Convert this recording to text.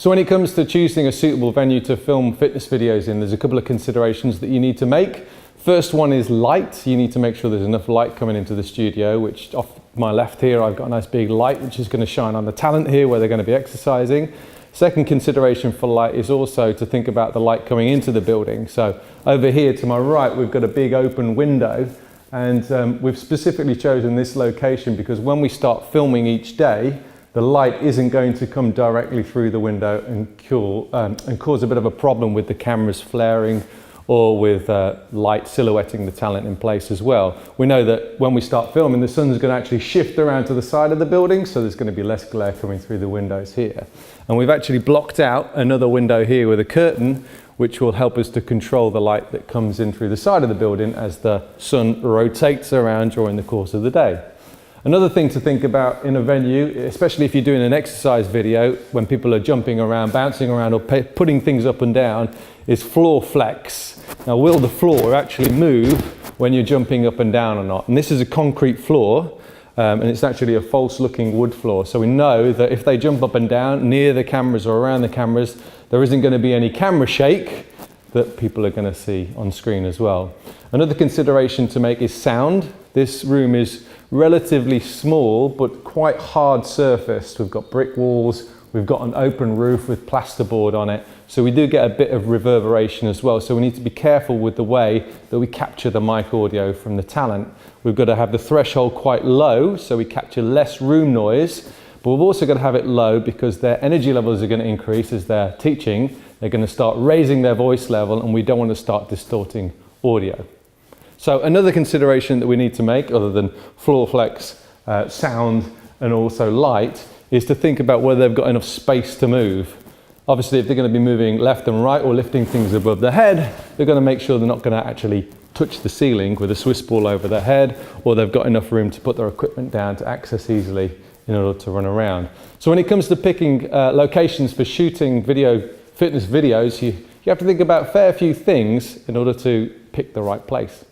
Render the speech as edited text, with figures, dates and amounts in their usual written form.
So when it comes to choosing a suitable venue to film fitness videos in, there's a couple of considerations that you need to make. First one is light. You need to make sure there's enough light coming into the studio, which off my left here, I've got a nice big light, which is going to shine on the talent here where they're going to be exercising. Second consideration for light is also to think about the light coming into the building. So over here to my right, we've got a big open window, and we've specifically chosen this location because when we start filming each day, the light isn't going to come directly through the window and cause a bit of a problem with the cameras flaring or with light silhouetting the talent in place as well. We know that when we start filming, the sun's going to actually shift around to the side of the building, so there's going to be less glare coming through the windows here. And we've actually blocked out another window here with a curtain, which will help us to control the light that comes in through the side of the building as the sun rotates around during the course of the day. Another thing to think about in a venue, especially if you're doing an exercise video, when people are jumping around, bouncing around or putting things up and down, is floor flex. Now, will the floor actually move when you're jumping up and down or not? And this is a concrete floor, and it's actually a false looking wood floor. So we know that if they jump up and down near the cameras or around the cameras, there isn't going to be any camera shake that people are going to see on screen as well. Another consideration to make is sound. This room is relatively small but quite hard surfaced. We've got brick walls, we've got an open roof with plasterboard on it, so we do get a bit of reverberation as well. So we need to be careful with the way that we capture the mic audio from the talent. We've got to have the threshold quite low so we capture less room noise, but we've also got to have it low because their energy levels are going to increase as they're teaching. They're going to start raising their voice level, and we don't want to start distorting audio. So another consideration that we need to make, other than floor flex, sound, and also light, is to think about whether they've got enough space to move. Obviously, if they're going to be moving left and right or lifting things above their head, they're going to make sure they're not going to actually touch the ceiling with a Swiss ball over their head, or they've got enough room to put their equipment down to access easily in order to run around. So when it comes to picking locations for shooting fitness videos, you have to think about a fair few things in order to pick the right place.